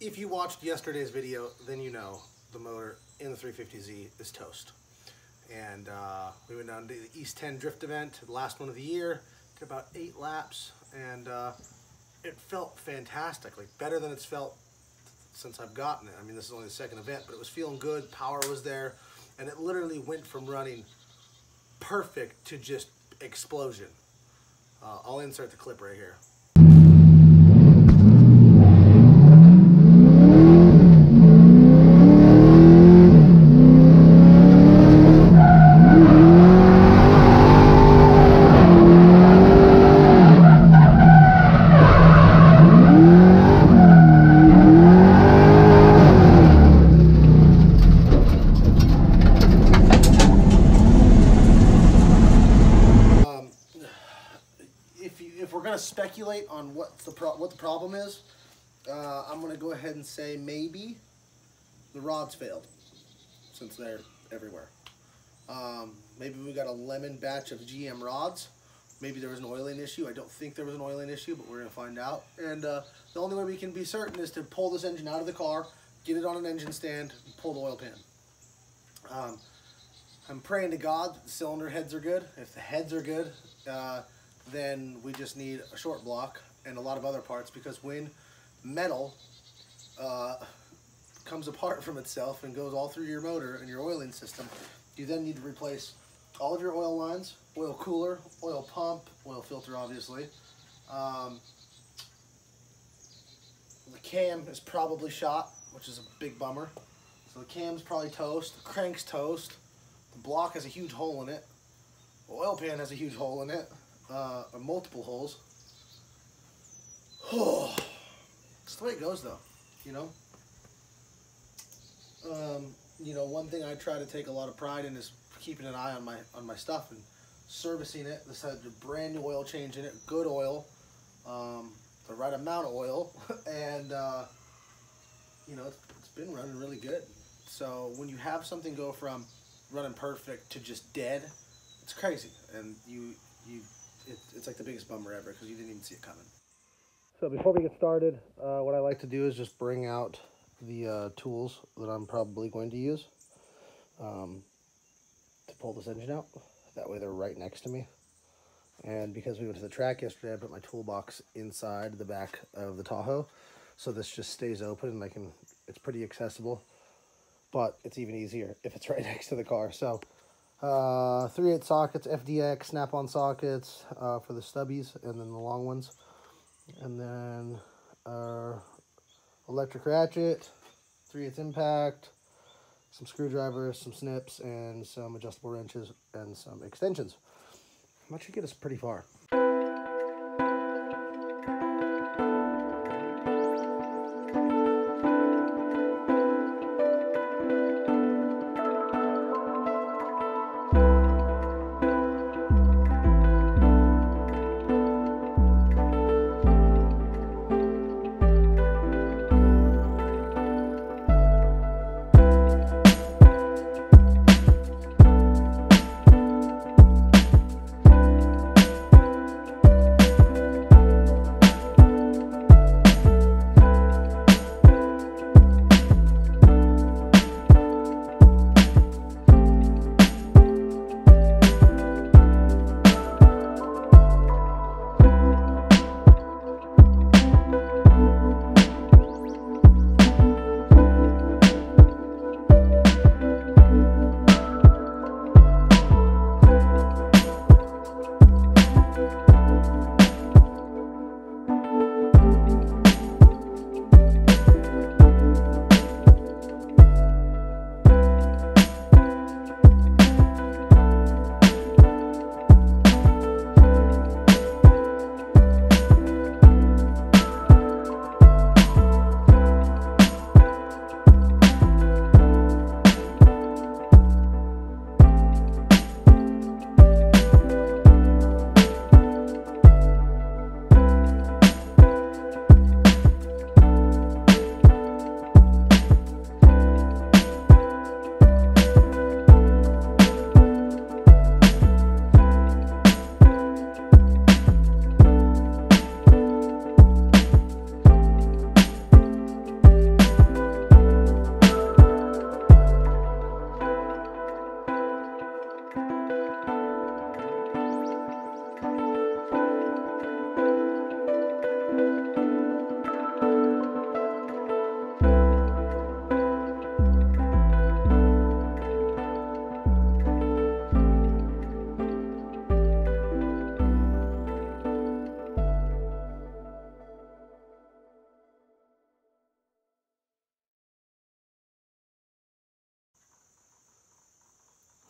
If you watched yesterday's video, then you know the motor in the 350Z is toast. And we went down to the East 10 drift event, the last one of the year, did about 8 laps, and it felt fantastic, like better than it's felt since I've gotten it. I mean, this is only the second event, but it was feeling good, power was there, and it literally went from running perfect to just explosion. I'll insert the clip right here. If we're gonna speculate on what the problem is, I'm gonna go ahead and say maybe the rods failed, since they're everywhere. Maybe we got a lemon batch of GM rods. Maybe there was an oiling issue. I don't think there was an oiling issue, but we're gonna find out. And the only way we can be certain is to pull this engine out of the car, get it on an engine stand, and pull the oil pan. I'm praying to God that the cylinder heads are good. If the heads are good, then we just need a short block and a lot of other parts, because when metal comes apart from itself and goes all through your motor and your oiling system, you then need to replace all of your oil lines, oil cooler, oil pump, oil filter, obviously. The cam is probably shot, which is a big bummer. So the cam's probably toast, the crank's toast, the block has a huge hole in it, the oil pan has a huge hole in it. Or multiple holes. It's the way it goes, though. You know. You know, one thing I try to take a lot of pride in is keeping an eye on my stuff and servicing it. This had a brand new oil change in it, good oil, the right amount of oil, and you know, it's been running really good. So when you have something go from running perfect to just dead, it's crazy, and it's like the biggest bummer ever, because you didn't even see it coming. So before we get started, what I like to do is just bring out the tools that I'm probably going to use to pull this engine out. That way they're right next to me. And because we went to the track yesterday, I put my toolbox inside the back of the Tahoe, so this just stays open and it's pretty accessible, but it's even easier if it's right next to the car. So 3/8 sockets, FDX, snap-on sockets for the stubbies, and then the long ones. And then electric ratchet, 3/8 impact, some screwdrivers, some snips, and some adjustable wrenches, and some extensions. That should get us pretty far.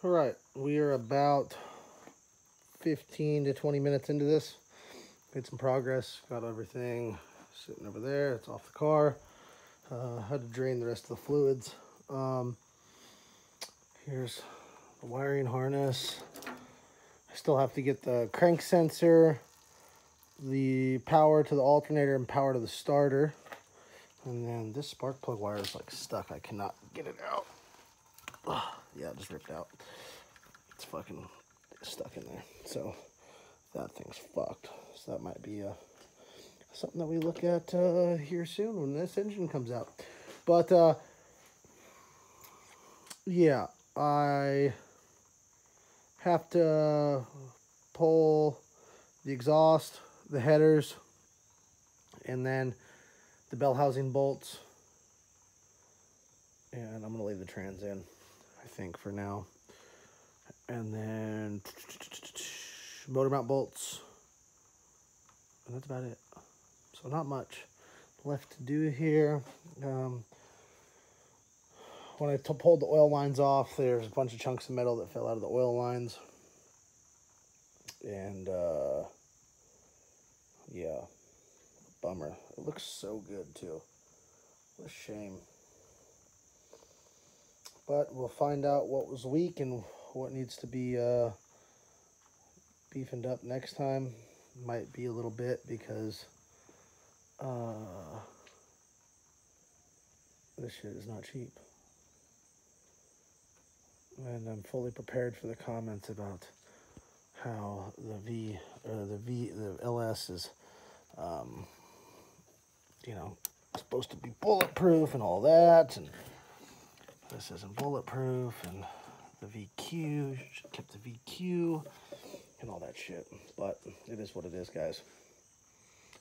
All right, we are about 15 to 20 minutes into this. Made some progress, got everything sitting over there. It's off the car. Had to drain the rest of the fluids. Here's the wiring harness. I still have to get the crank sensor, the power to the alternator, and power to the starter. And then this spark plug wire is like stuck. I cannot get it out. Ugh, yeah, it just ripped out. It's fucking stuck in there. So that thing's fucked. So that might be something that we look at here soon when this engine comes out. But yeah, I have to pull the exhaust, the headers, and then the bell housing bolts. And I'm gonna leave the trans in, I think, for now. And then motor mount bolts. And that's about it. So not much left to do here. When I pulled the oil lines off, there's a bunch of chunks of metal that fell out of the oil lines. And yeah, bummer. It looks so good too. What a shame. But we'll find out what was weak and what needs to be beefened up next time. Might be a little bit because this shit is not cheap. And I'm fully prepared for the comments about how the LS is, you know, supposed to be bulletproof and all that, and this isn't bulletproof, and the VQ, should have kept the VQ, and all that shit. But it is what it is, guys.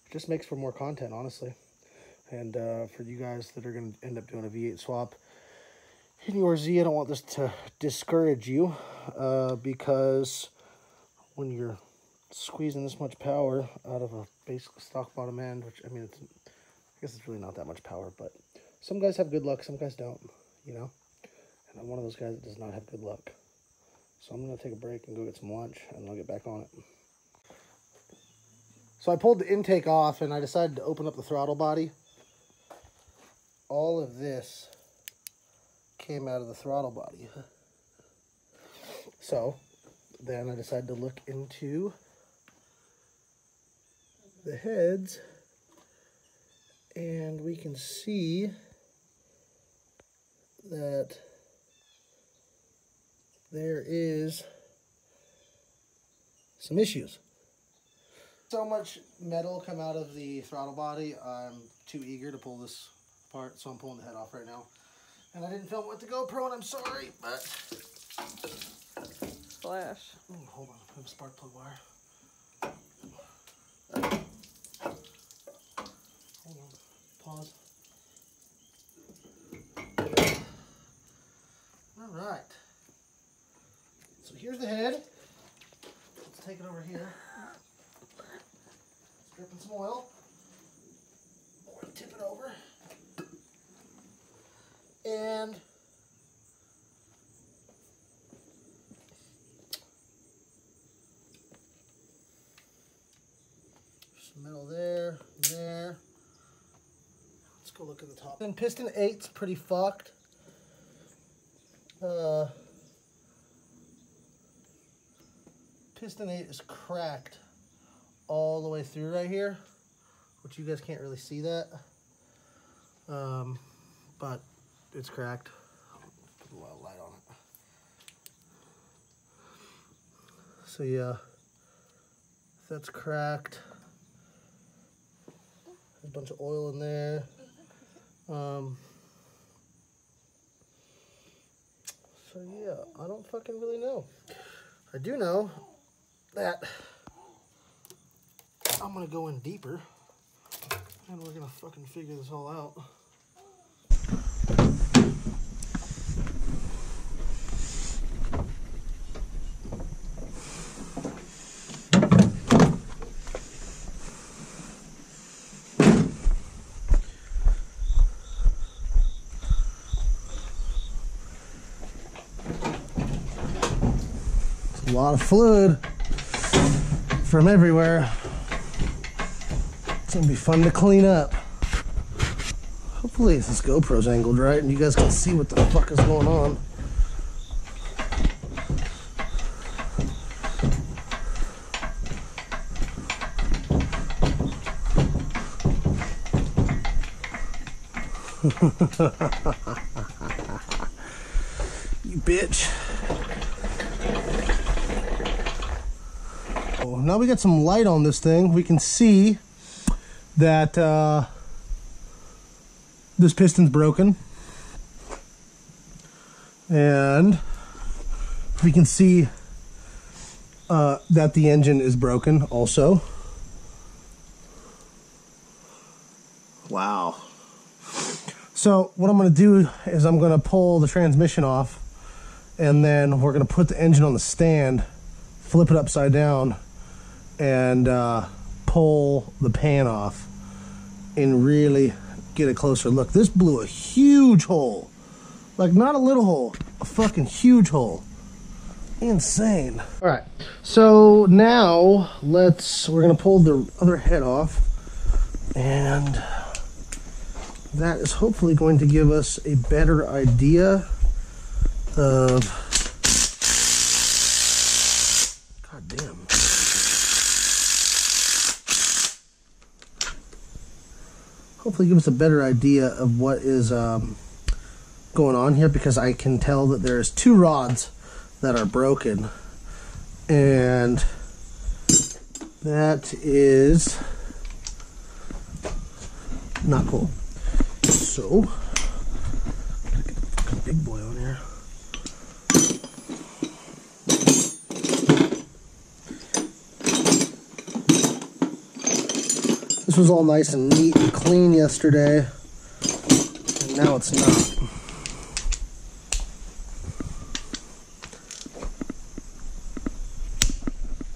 It just makes for more content, honestly. And for you guys that are going to end up doing a V8 swap in your Z, I don't want this to discourage you, because when you're squeezing this much power out of a basic stock bottom end, which, I mean, I guess it's really not that much power, but some guys have good luck, some guys don't, you know? And I'm one of those guys that does not have good luck. So I'm going to take a break and go get some lunch, and I'll get back on it. So I pulled the intake off, and I decided to open up the throttle body. All of this came out of the throttle body. So then I decided to look into the heads, and we can see that there is some issues. So much metal come out of the throttle body, I'm too eager to pull this apart, so I'm pulling the head off right now. And I didn't film it with the GoPro, and I'm sorry, but... Splash. Ooh, hold on, I have a spark plug wire. Hold on, pause. All right. So here's the head. Let's take it over here. It's dripping some oil. We're gonna tip it over. And some metal there, there. Let's go look at the top. And piston 8's pretty fucked. Piston 8 is cracked all the way through right here, which you guys can't really see that. But it's cracked. Put a lot of light on it. So yeah, that's cracked. There's a bunch of oil in there. So yeah, I don't fucking really know. I do know that I'm gonna go in deeper and we're gonna fucking figure this all out. A lot of fluid from everywhere. It's gonna be fun to clean up. Hopefully this GoPro's angled right and you guys can see what the fuck is going on. You bitch. Oh, now we got some light on this thing. We can see that this piston's broken. And we can see that the engine is broken also. Wow. So what I'm going to do is I'm going to pull the transmission off, and then we're going to put the engine on the stand, flip it upside down, and pull the pan off and really get a closer look. This blew a huge hole. Like, not a little hole, a fucking huge hole. Insane. All right, so now we're going to pull the other head off, and that is hopefully going to give us a better idea of, god damn. Hopefully give us a better idea of what is going on here, because I can tell that there's two rods that are broken, and that is not cool. So, gotta get the fucking big boy on here. This was all nice and neat and clean yesterday, and now it's not.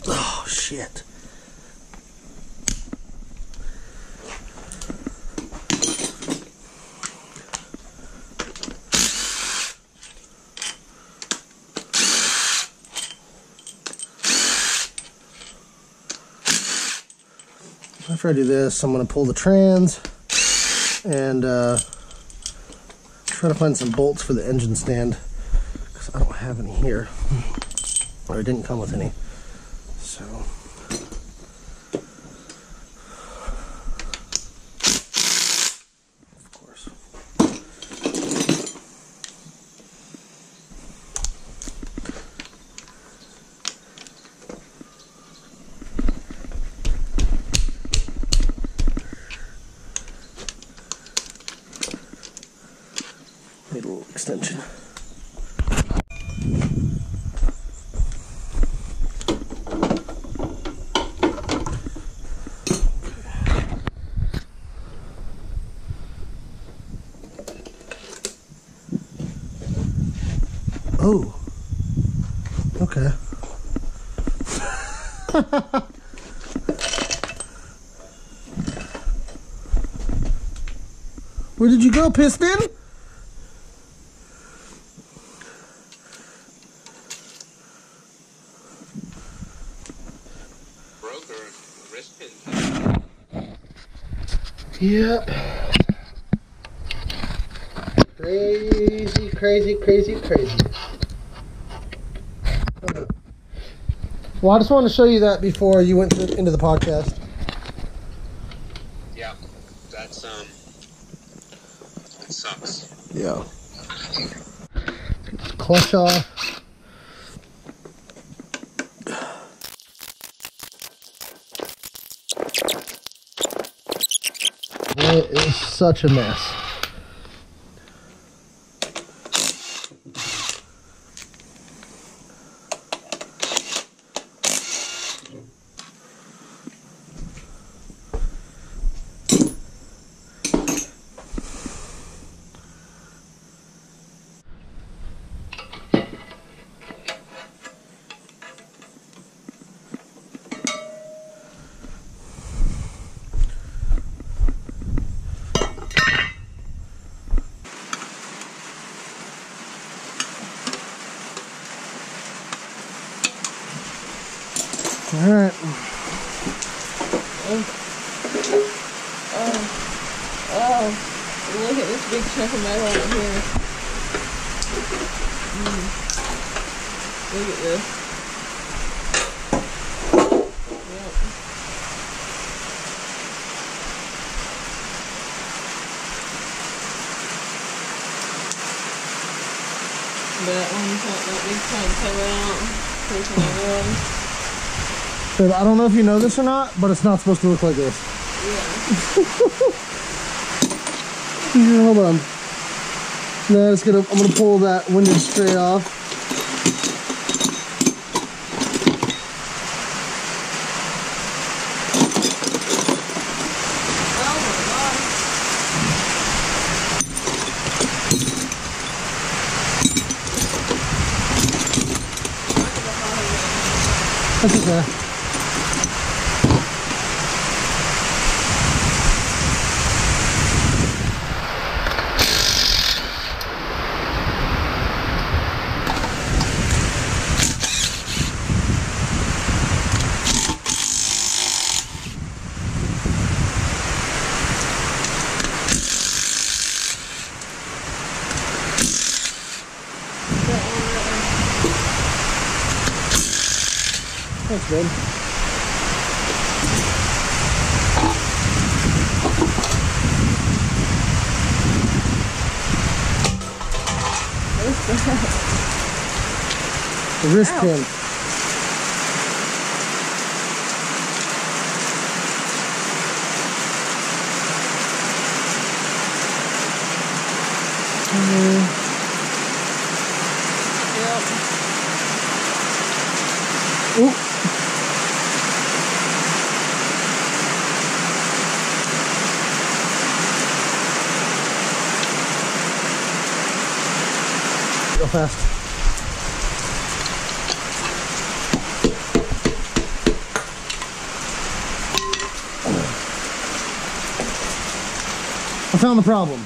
Oh, shit. After I do this, I'm going to pull the trans and try to find some bolts for the engine stand, because I don't have any here, or it didn't come with any. So of course. Need a little extension. Oh, okay. Where did you go, piston? Yep. Crazy, crazy, crazy, crazy. Well, I just wanted to show you that before you went into the podcast. Yeah, that's it sucks. Yeah. Clutch off. It is such a mess. right. Oh, look at this big chunk of metal right here. Look at this. Yep. That one's not that big chunk come out. Taking it in. So I don't know if you know this or not, but it's not supposed to look like this. Yeah. Hold on. No, I'm gonna pull that windage tray off. That's okay. That's good. What's that? The wrist pin. Yep. Ooh. Go fast. I found the problem.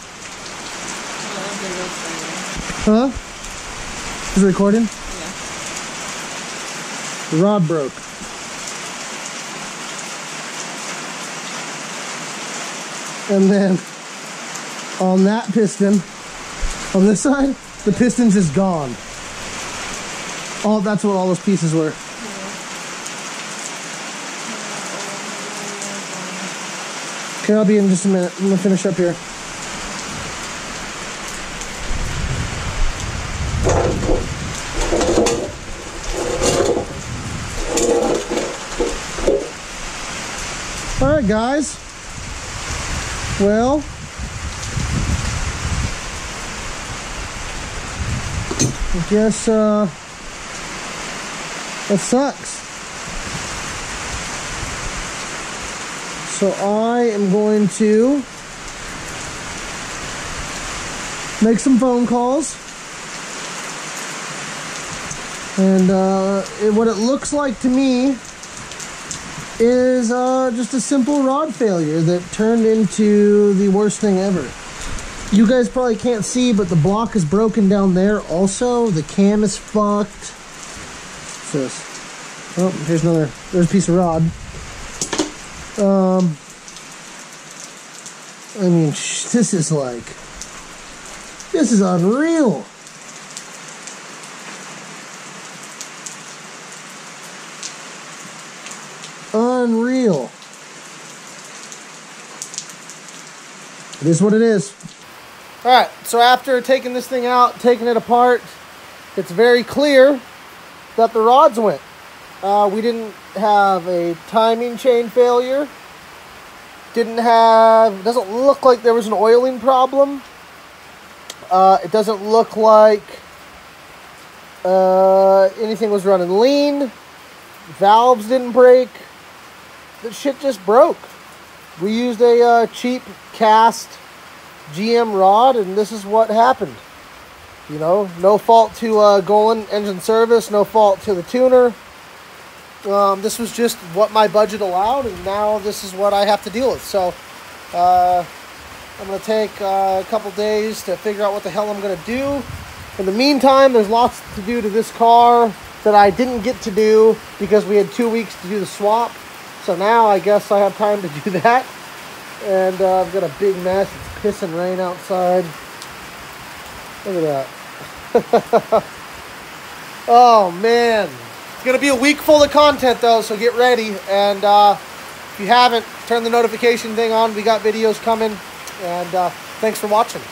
Huh? Is it recording? Yeah. The rod broke. And then on that piston, on this side, the piston's just gone. That's what all those pieces were. Okay, I'll be in just a minute. I'm gonna finish up here. All right, guys. Well, I guess that sucks. So I am going to make some phone calls, and what it looks like to me is just a simple rod failure that turned into the worst thing ever. You guys probably can't see, but the block is broken down there also. The cam is fucked. What's this? Oh, there's a piece of rod. I mean, this is unreal. Unreal. It is what it is. All right, so after taking this thing out, taking it apart, it's very clear that the rods went. We didn't have a timing chain failure. Doesn't look like there was an oiling problem. It doesn't look like anything was running lean. Valves didn't break. The shit just broke. We used a cheap cast GM rod, and this is what happened. You know, no fault to Golan Engine Service, no fault to the tuner. This was just what my budget allowed, and now this is what I have to deal with. So I'm going to take a couple days to figure out what the hell I'm going to do. In the meantime, there's lots to do to this car. that I didn't get to do because we had 2 weeks to do the swap. So now I guess I have time to do that. And I've got a big mess. It's pissing rain outside. Look at that. Oh, man. It's going to be a week full of content, though, so get ready. And if you haven't, turn the notification thing on. We got videos coming. And thanks for watching.